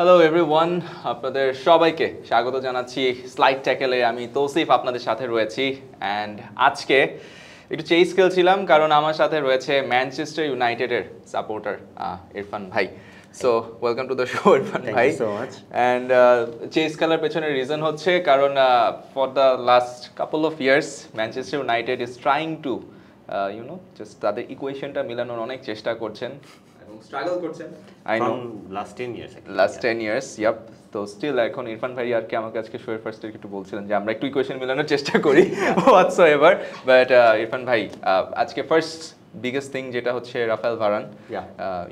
Hello everyone, আপনাদের সবাইকে স্বাগত জানাচ্ছি স্লাইড ট্যাকেলে। আমি তৌসিফ আপনাদের সাথে রয়েছি অ্যান্ড আজকে একটু চেস খেলছিলাম কারণ আমার সাথে রয়েছে ম্যানচেস্টার ইউনাইটেডের সাপোর্টার ইরফান ভাই। So welcome to the show Irfan ভাই। Thank you so much. And chess খেলার পেছনের রিজন হচ্ছে কারণ for the last couple of years Manchester United is trying to just তাদের ইকুয়েশনটা মিলানোর অনেক চেষ্টা করছেন এবং স্ট্রাগল করছেন। I know Last 10 years actually. Last 10 years, yup. তো স্টিল এখন ইরফান ভাই আর কি আমাকে আজকে শোয়ের ফার্স্ট একটু বলছিলেন যে আমরা একটু ইকুয়েশন মিলানোর চেষ্টা করি হোয়াটসোএভার। বাট ইরফান ভাই, আজকে ফার্স্ট বিগেস্ট থিং যেটা হচ্ছে Raphael Varane,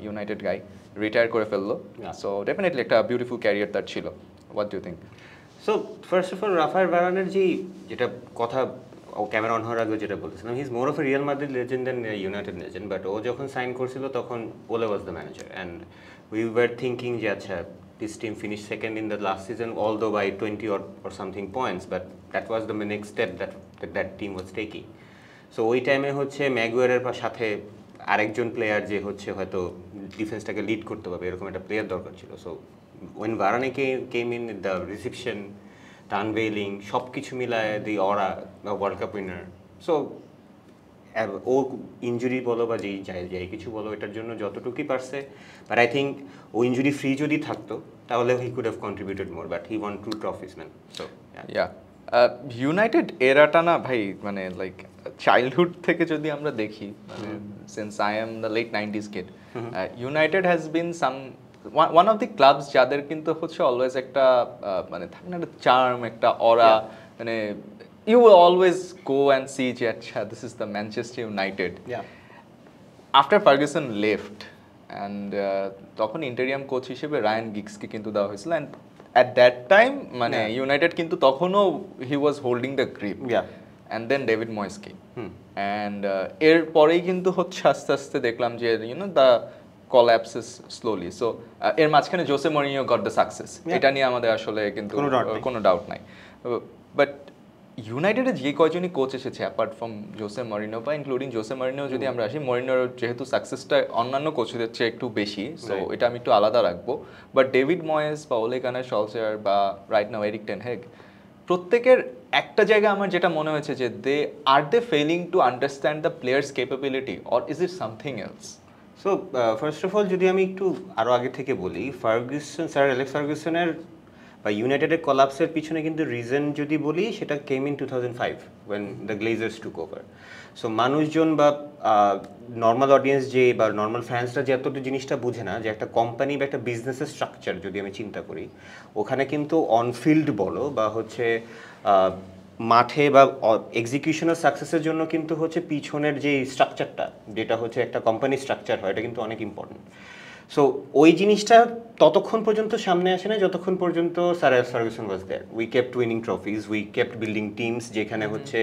United guy, retire করে ফেললো। সো ডেফিনেটলি একটা বিউটিফুল ক্যারিয়ার তার ছিল। What do you think? So first of all, Raphael ভারানের যেটা কথা ও ক্যামেরা অন হওয়ার আগে যেটা বলছিলাম, he is more of a Real Madrid legend than United legend. But ও যখন সাইন করছিল তখন Ole was the manager and we were thinking যে আচ্ছা this team finish second in the last season although by 20 or something points, but that was the next step that team was taking. So ওই টাইমে হচ্ছে ম্যাগুয়ারের সাথে আরেকজন player যে হচ্ছে হয়তো ডিফেন্সটাকে লিড করতে পারবে এরকম একটা প্লেয়ার দরকার ছিল। So when Varane came in the reception, the unveiling, সব কিছু মিলায় the aura World Cup winner. So ও ইঞ্জুরি বলো বা যাই কিছু বলো, এটার জন্য যতটুকুই পারছে, বাট আই থিঙ্ক ও ইঞ্জুরি ফ্রি যদি থাকতো তাহলে he could have contributed more, but he won 2 trophies man. So United এরাটা না ভাই, মানে লাইক চাইল্ডহুড থেকে যদি আমরা দেখি, মানে since I am the late 90s kid, United has been some one of the clubs যাদের কিন্তু হচ্ছে অলওয়েজ একটা মানে থাকে না একটা চার্ম, একটা অরা, মানে you will always go and see যে আচ্ছা this is the Manchester United. After Ferguson left and তখন ইন্টেরিয়াম কোচ হিসেবে রায়ান গিগসকে কিন্তু দেওয়া হয়েছিল, অ্যান্ড at that time মানে ইউনাইটেড কিন্তু তখনও he was holding the grip, and then David Moyes came and এরপরেই কিন্তু হচ্ছে আস্তে আস্তে দেখলাম যে দ্য collapses slowly. So এর মাঝখানে Jose Mourinho got the success, এটা নিয়ে আমাদের আসলে কিন্তু কোনো ডাউট নাই। বাট ইউনাইটেডে যে কয়জনই কোচ এসেছে অ্যাপার্ট ফ্রম জোসে মরিনো বা ইনক্লুডিং জোসে মরিনো যদি আমরা আসি, মরিনোর যেহেতু সাকসেসটা অন্যান্য কোচদের চেয়ে একটু বেশি, সো এটা আমি একটু আলাদা রাখবো। বাট ডেভিড ময়েস বা ওলে গানার সলজার বা right now Erik ten Hag, প্রত্যেকের একটা জায়গা আমার যেটা মনে হয়েছে যে they failing to understand the players capability, or is it something else? So first of all যদি আমি একটু আরও আগে থেকে বলি, স্যার অ্যালেক্স ফার্গুসনের বা ইউনাইটেডের কলাপসের পিছনে কিন্তু রিজন যদি বলি, সেটা came in 2005 when the Glazers took over. So মানুষজন বা নর্মাল অডিয়েন্স যে বা নর্মাল ফ্যান্সরা যে এতটা জিনিসটা বুঝে না যে একটা কোম্পানি বা একটা বিজনেসের স্ট্রাকচার যদি আমি চিন্তা করি, ওখানে কিন্তু অনফিল্ড বলো বা হচ্ছে মাঠে বা এক্সিকিউশনের সাকসেসের জন্য কিন্তু হচ্ছে পিছনের যে স্ট্রাকচারটা, যেটা হচ্ছে একটা কোম্পানি স্ট্রাকচার হয়, এটা কিন্তু অনেক ইম্পর্টেন্ট। সো ওই জিনিসটা ততক্ষণ পর্যন্ত সামনে আসে না যতক্ষণ পর্যন্ত sir Alex Ferguson was there. We kept winning trophies, we kept building teams, যেখানে হচ্ছে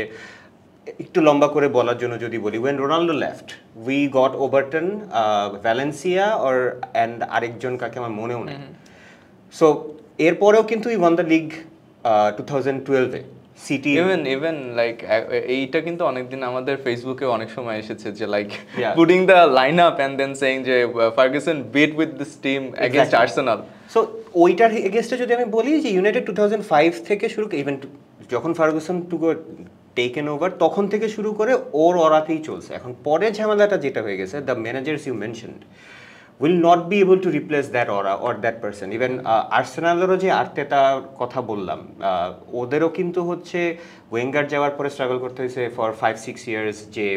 একটু লম্বা করে বলার জন্য যদি বলি, when Ronaldo left we got Obertan, Valencia or and আরেকজন কাকে আমার মনেও নেই। সো এরপরেও কিন্তু উই ওয়ান দ্য লিগ 2012-এ। সিটি ইভেন লাইক এইটা কিন্তু অনেকদিন আমাদের ফেসবুকে অনেক সময় এসেছে যে like putting the line up and then saying যে Ferguson bit with this team against Arsenal. So ওইটার এগেইনস্টে যদি আমি বলি যে ইউনাইটেড 2005 থেকে শুরু, ইভেন যখন ফার্গুসন টেকেন ওভার তখন থেকে শুরু করে ওর অরাতেই চলছে। এখন পরে ঝামেলাটা যেটা হয়ে গেছে, the managers you mentioned will not be able to replace that aura or that person. Even আর্সেনালেরও যে আর্তেতার কথা বললাম, ওদেরও কিন্তু হচ্ছে ওয়েঙ্গার যাওয়ার পরে স্ট্রাগল করতে হয়েছে ফর 5-6 ইয়ার্স, যে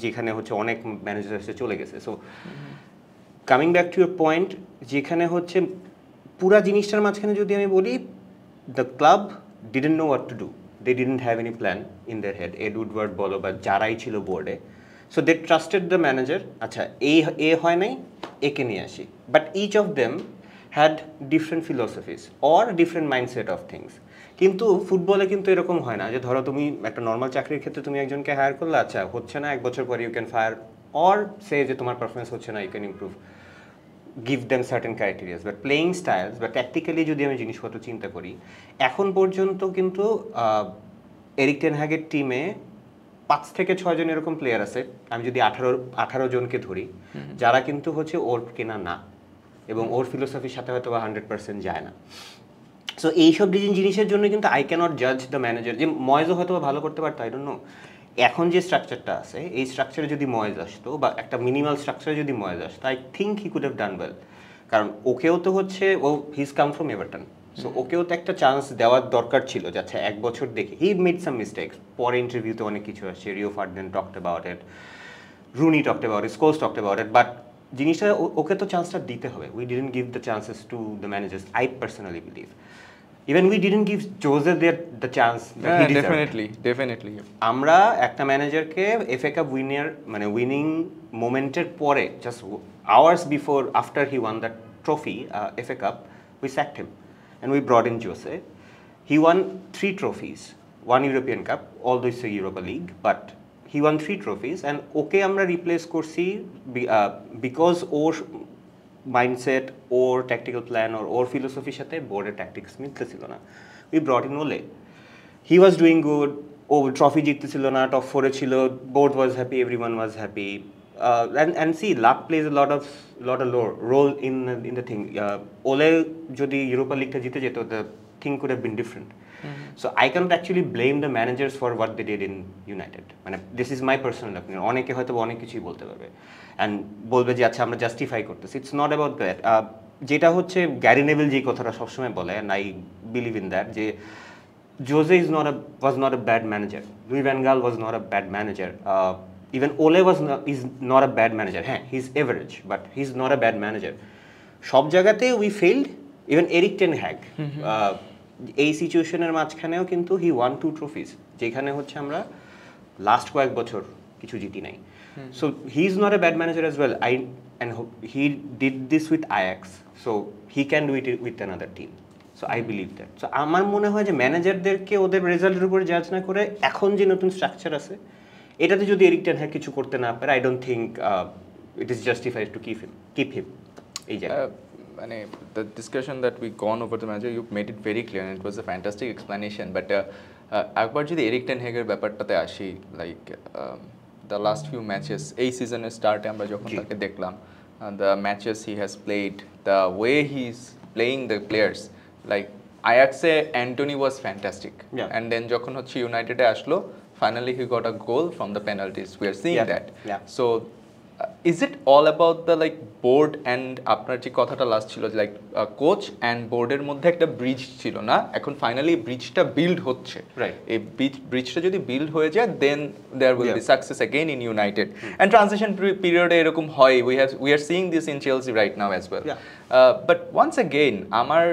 যেখানে হচ্ছে অনেক ম্যানেজার এসে চলে গেছে। So coming back to your point, যেখানে হচ্ছে পুরা জিনিসটার মাঝখানে যদি আমি বলি, the club didn't know what to do, they didn't have any plan in their head. Ed Woodward বলো বা যারাই ছিল বোর্ডে, so they trusted the manager, আচ্ছা এ হয় নাই, একে নিয়ে আসি। But each of them had different philosophies or different mindset of things. কিন্তু ফুটবলে কিন্তু এরকম হয় না যে ধরো তুমি একটা নর্মাল চাকরির ক্ষেত্রে তুমি একজনকে হায়ার করলে, আচ্ছা হচ্ছে না, 1 বছর পরে you can fire or say যে তোমার পারফরমেন্স হচ্ছে না, you can improve, give them certain criterias. But playing styles বা ট্যাকটিক্যালি যদি আমি জিনিসপত্র চিন্তা করি, এখন পর্যন্ত কিন্তু এরিক টেন হ্যাগের টিমে 5 থেকে 6 জন এরকম প্লেয়ার আছে, আমি যদি 18 জনকে ধরি, যারা কিন্তু হচ্ছে ওর কেনা না। এবং ওর ফিলোসফির সাথে হয়তো 100% যায় না। সো এইসব জিনিসের জন্য কিন্তু আই ক্যানট জাজ দ্য ম্যানেজার। যে ময়েজও হয়তো ভালো করতে পারতো, আই ডোন্ট নো। এখন যে স্ট্রাকচারটা আছে, এই স্ট্রাকচারে যদি ময়েজ আসতো বা একটা মিনিমাল স্ট্রাকচারে যদি ময়েজ আসতো, I think he could have done well. কারণ ওকেও তো হচ্ছে, ও he's come from Everton, so ওকেও তো একটা চান্স দেওয়ার দরকার ছিল। যে আচ্ছা 1 বছর দেখে হি মেড সাম মিস্টেক্স, পরে ইন্টারভিউতে অনেক কিছু আসছে, Rio Ferdinand talked about it, Rooney talked about it, Scholes talked about it, but জিনিসটা ওকে তো চান্সটা দিতে হবে। We didn't give the chances to the managers, I personally believe. Even we didn't give Jose the chance that he deserved. Definitely. আমরা একটা ম্যানেজারকে FA cup মানে winning মোমেন্টের পরে, just hours before after he won that trophy, FA cup, we sacked him and we brought in Jose. He won 3 trophies, 1 European Cup, although it's a Europa League, but he won 3 trophies and ওকে আমরা replace করছি because ওর mindset, ওর tactical plan, ওর ফিলোসফির সাথে বোর্ডের tactics মিলতেছিল না। We brought in Ole, he was doing good, ও ট্রফি জিততেছিল না, টপ 4-এ ছিল, board was happy, everyone was happy, and see, luck plays a lot of role in the thing. ওলে যদি ইউরোপা লিগটা জিতে যেত, the thing could have been different. So I cannot actually blame the managers for what they did in United. মানে this is my personal opinion. অনেকে হয়তো অনেক কিছুই বলতে পারবে and বলবে যে আচ্ছা আমরা জাস্টিফাই করতেছি। It's not about that. যেটা হচ্ছে গ্যারি নেভিল যে কথাটা সবসময় বলে, and I believe in that, যে Jose was not a bad manager. Louis van Gaal was not a bad manager. Even Ole is not a bad manager. হ্যাঁ, he's average, but he's not a bad manager. সব জায়গাতে we failed. Even Erik ten Hag, এই সিচুয়েশনের মাঝখানেও কিন্তু হি won 2 ট্রফিজ, যেখানে হচ্ছে আমরা লাস্ট কয়েক বছর কিছু জিতি নাই। So he is not a bad manager as well, and he did this with Ajax, so he can do it with another team. So I believe that. So আমার মনে হয় যে ম্যানেজারদেরকে ওদের রেজাল্টের উপরে জাজ না করে, এখন যে নতুন স্ট্রাকচার আছে এটাতে যদি এরিক টেন হ্যাগ কিছু করতে না পারে, I don't think it is justified to keep him এই জায়গায়। The discussion that we gone over the manager, you made it very clear and it was a fantastic explanation, but একবার যদি Eric ten হ্যাগের ব্যাপারটাতে আসি, like the last few matches এই সিজনের স্টার্টে আমরা যখন তাকে দেখলাম, the matches he has played, the way he is playing the players, like আয়াক্সে Antony was fantastic, and then যখন হচ্ছে ইউনাইটেডে আসলো, finally he got a goal from the penalties. We are seeing that. So is it all about the like board and আপনার যে কথাটা last ছিল, like coach and বোর্ডের মধ্যে একটা ব্রিজ ছিল না, এখন ফাইনালি ব্রিজটা বিল্ড হচ্ছে, এই ব্রিজটা যদি বিল্ড হয়ে যায়, then there will be success again in United. And transition পিরিয়ডে এরকম হয়, we are seeing this in Chelsea right now as well. But once again আমার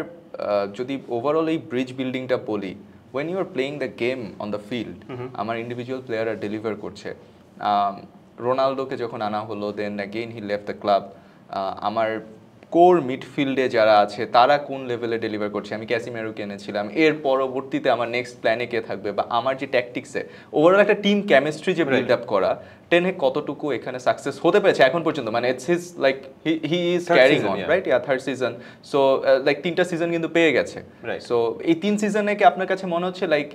যদি ওভারঅল এই ব্রিজ বিল্ডিংটা বলি, when you are playing the game on the field, আমার individual প্লেয়াররা ডেলিভার করছে। রোনাল্ডোকে যখন আনা হলো, then again he left the club. আমার কোর মিডফিল্ডে যারা আছে তারা কোন লেভেলে ডেলিভার করছে, আমি ক্যাসিমেরোকে এনেছিলাম, এর পরবর্তীতে আমার নেক্সট প্ল্যানে কে থাকবে, বা আমার যে ট্যাকটিক্সে ওভারঅল একটা টিম কেমিস্ট্রি যে বিল্ড আপ করা, টেন হেগ কতটুকু এখানে সাকসেস হতে পেরেছে এখন পর্যন্ত, মানে it's his like he is carrying on, right? Yeah, third season. So like 3টা সিজন কিন্তু পেয়ে গেছে। সো এই 3 সিজনে কি আপনার কাছে মনে হচ্ছে লাইক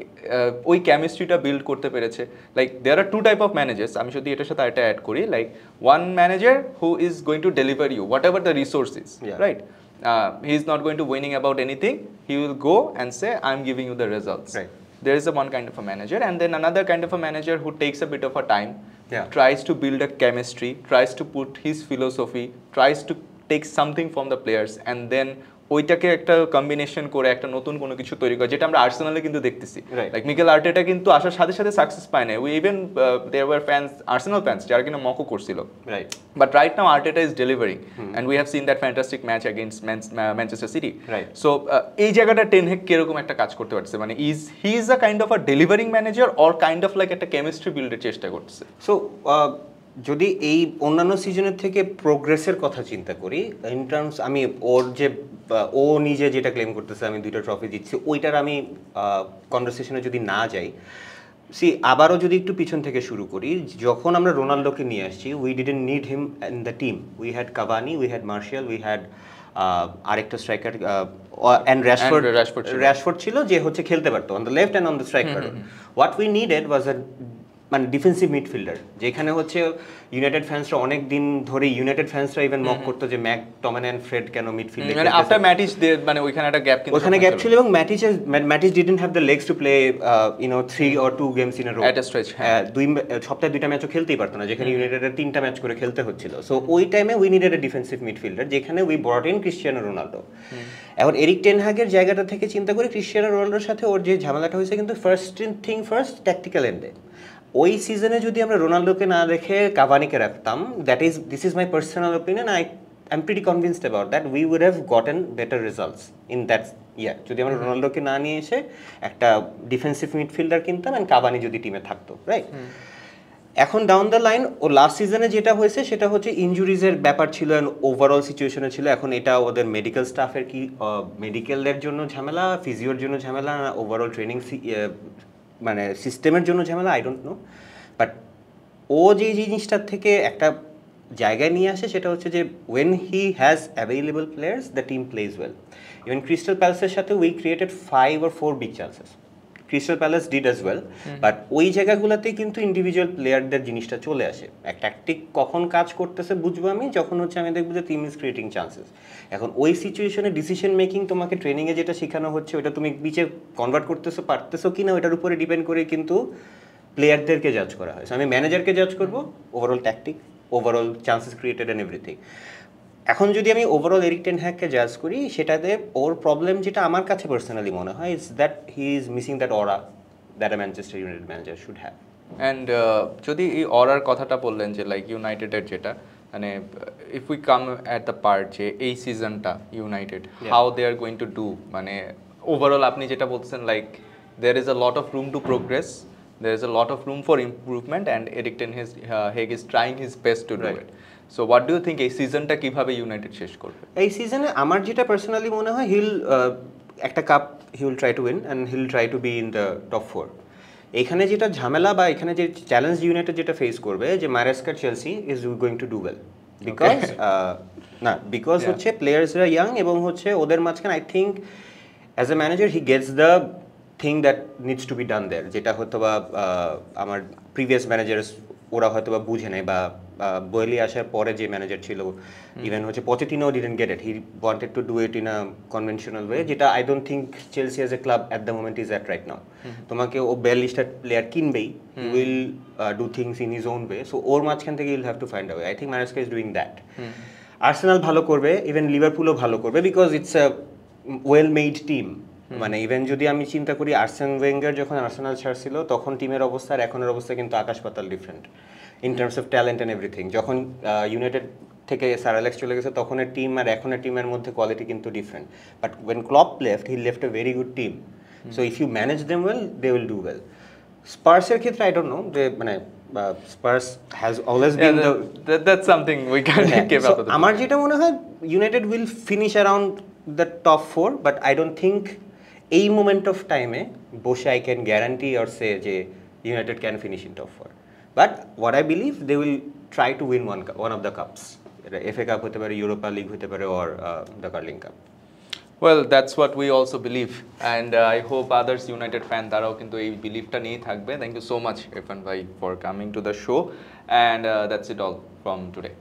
ওই কেমিস্ট্রিটা বিল্ড করতে পেরেছে? Like there are 2 type of managers, আমি যদি এটার সাথে আরেকটা অ্যাড করি, like one manager who is going to deliver you whatever the resource is, right? He is not going to winning about anything, he will go and say I'm giving you the results, right? There is one kind of a manager, and then another kind of a manager who takes a bit of a time, tries to build a chemistry, tries to put his philosophy, tries to take something from the players, and then ওইটাকে একটা combination করে একটা নতুন কোনো কিছু তৈরি করে, যেটা আমরা আর্সেনালে কিন্তু দেখতেছি। লাইক মিকেল আর্টেটা কিন্তু আসার সাথে সাথে সাকসেস পায় না, we even there were fans, Arsenal fans যারা কিনা মকো করছিল, right? But right now Arteta is delivering, and we have seen that fantastic match against Manchester City, right? So এই জায়গাটা টেন হেগ কিরকম একটা কাজ করতে পারছে, মানে he is a kind of a delivering manager or kind of like একটা chemistry বিল্ডের চেষ্টা করছে? সো যদি এই অন্যান্য সিজনের থেকে প্রোগ্রেসের কথা চিন্তা করি, ইন টার্মস, আমি ওর যে ও নিজে যেটা ক্লেম করতেছে আমি 2টা ট্রফি জিতছি, ওইটার আমি কনভারসেশনে যদি না যাই, আবারও যদি একটু পিছন থেকে শুরু করি, যখন আমরা রোনাল্ডোকে নিয়ে আসছি, we didn't need him in the team, we had Cavani, we had Martial, we had আরেকটা স্ট্রাইকার অ্যান্ড র্যাশফোর্ড ছিল, যে হচ্ছে খেলতে পারতো on the left and on the striker. What we needed was মানে ডিফেন্সিভ মিডফিল্ডার, যেখানে হচ্ছে United ফ্যান্সরা অনেক দিন ধরে ইউনাইটেড ফ্যান্সরা ইভেন মক করতো যে ম্যাক টমিনি এন্ড ফ্রেড কেন মিডফিল্ডে, মানে আফটার ম্যাটিচ মানে ওইখানে একটা গ্যাপ, কিন্তু ওখানে গ্যাপ ছিল এবং Matic didn't have the legs to play 3 or 2 games in a row at a stretch. সপ্তাহে 2টা ম্যাচও খেলতেই পারতো না, যেখানে ইউনাইটেডের 3টা ম্যাচ করে খেলতে হচ্ছিল। সো ওই টাইমে we needed a defensive midfielder, যেখানে we brought in Cristiano Ronaldo. এখন এরিক টেন হাগের জায়গাটা থেকে চিন্তা করে ক্রিস্টিয়ানো রোনাল্ডোর সাথে ওর যে ঝামেলাটা হয়েছে, কিন্তু ফার্স্ট ট্যাকটিক্যাল এন্ডে ওই সিজনে যদি আমরা রোনাল্ডোকে না রেখে কাভানিকে রাখতাম, this is my personal opinion, I'm pretty convinced about that, we would have gotten better results in that year যদি আমরা রোনাল্ডোকে না নিয়ে এসে একটা ডিফেন্সিভ মিডফিল্ডার কিনতাম এন্ড কাভানি যদি টিমে থাকতো, রাইট? এখন ডাউন দ্য লাইন ও লাস্ট সিজনে যেটা হয়েছে সেটা হচ্ছে ইনজুরিজের ব্যাপার ছিল এন্ড ওভারঅল সিচুয়েশনে ছিল। এখন এটা ওদের মেডিকেল স্টাফের কি মেডিকেলের জন্য ঝামেলা, ফিজিওর জন্য ঝামেলা, ওভারঅল ট্রেনিং মানে সিস্টেমের জন্য ঝামেলা, আই ডোন্ট নো। বাট ও যে জিনিসটার থেকে একটা জায়গায় নিয়ে আসে সেটা হচ্ছে যে when he has available players the team plays well. Even Crystal প্যালেসের সাথে we created 5 or 4 big chances, Crystal Palace did as well. But ওই জায়গাগুলোতেই কিন্তু ইন্ডিভিজুয়াল প্লেয়ারদের জিনিসটা চলে আসে। এক ট্যাকটিক কখন কাজ করতেছে বুঝবো আমি যখন হচ্ছে আমি দেখবো যে টিম ইজ ক্রিয়েটিং চান্সেস। এখন ওই সিচুয়েশনে ডিসিশন মেকিং তোমাকে ট্রেনিংয়ে যেটা শেখানো হচ্ছে ওটা তুমি বিচে কনভার্ট করতেছো পারতেছো কি না ওটার উপরে ডিপেন্ড করে কিন্তু প্লেয়ারদেরকে জাজ করা হয়। আমি ম্যানেজারকে জাজ করবো overall tactic, overall chances created and everything. এখন যদি আমি ওভারঅল এরিক টেন হ্যাগকে জাজ করি, সেটাতে ওর প্রবলেম যেটা আমার কাছে পার্সোনালি মনে হয় is that he is missing that aura that a Manchester United manager should have. And যদি এই অরার কথাটা বললেন যে লাইক ইউনাইটেডের যেটা মানে if we come at the part যে এই সিজনটা United how they are going to do, মানে ওভারঅল আপনি যেটা বলছেন like there is a lot of room to progress, there is a lot of room for improvement and Erik ten Hag is trying his best to do it. So what do you think এই সিজনটা কিভাবে United শেষ করবে? এই সিজনে আমার যেটা personally মনে হয় হিল একটা cup he will try to win and he will try two be in the top 4। এখানে যেটা ঝামেলা বা এখানে যে চ্যালেঞ্জ ইউনাইটেড যেটা ফেস করবে যে Maresca Chelsea is going to do well because হচ্ছে প্লেয়ার্সরা ইয়াং এবং হচ্ছে ওদের মাঝখানে I think as a manager he gets the thing that needs to be done there, যেটা হয়তো বা আমার প্রিভিয়াস ম্যানেজার্স ওরা হয়তো বা বুঝে নেয় বা বয়েলি আসার পরে যে ম্যানেজার ছিল ইভেন হচ্ছে Pochettino didn't get it, he wanted to do it in a conventional way, যেটা I don't think Chelsea as a club at the moment is at right now. তোমাকে ও 42টা প্লেয়ার কিনবেই, he will do things in his own way, so ওর মাঝখান থেকে you'll have to find a way. I think Maresca is doing that. Arsenal ভালো করবে, even লিভারপুলও ভালো করবে because it's a well made team. মানে ইভেন যদি আমি চিন্তা করি আর্সেন ওয়েঙ্গার যখন আর্সেনাল ছাড়ছিল তখন টিমের অবস্থা আর এখনের অবস্থা কিন্তু আকাশ পাতাল different in terms of talent and everything. যখন ইউনাইটেড থেকে স্যার অ্যালেক্স চলে গেছে তখনের টিম আর এখনের টিমের মধ্যে কোয়ালিটি কিন্তু different. But when Klopp left he left a very good team, so if you manage them well they will do well. স্পার্সের ক্ষেত্রে আই ডোন্ট নো যে মানে Spurs has always been that's something we can't give up. আমার যেটা মনে হয় United will finish around the top 4, but I don't think এই moment of টাইমে বসে I can guarantee or say যে United can finish in top 4, but what I believe they will try to win one of the cups. এটা FA cup হতে পারে, Europa League হতে পারে, or the Carling Cup. Well, that's what we also believe, and I hope others United fan তারাও কিন্তু এই বিলিভটা নিয়ে থাকবে। Thank you so much Irfan bhai for coming to the show, and that's it all from today.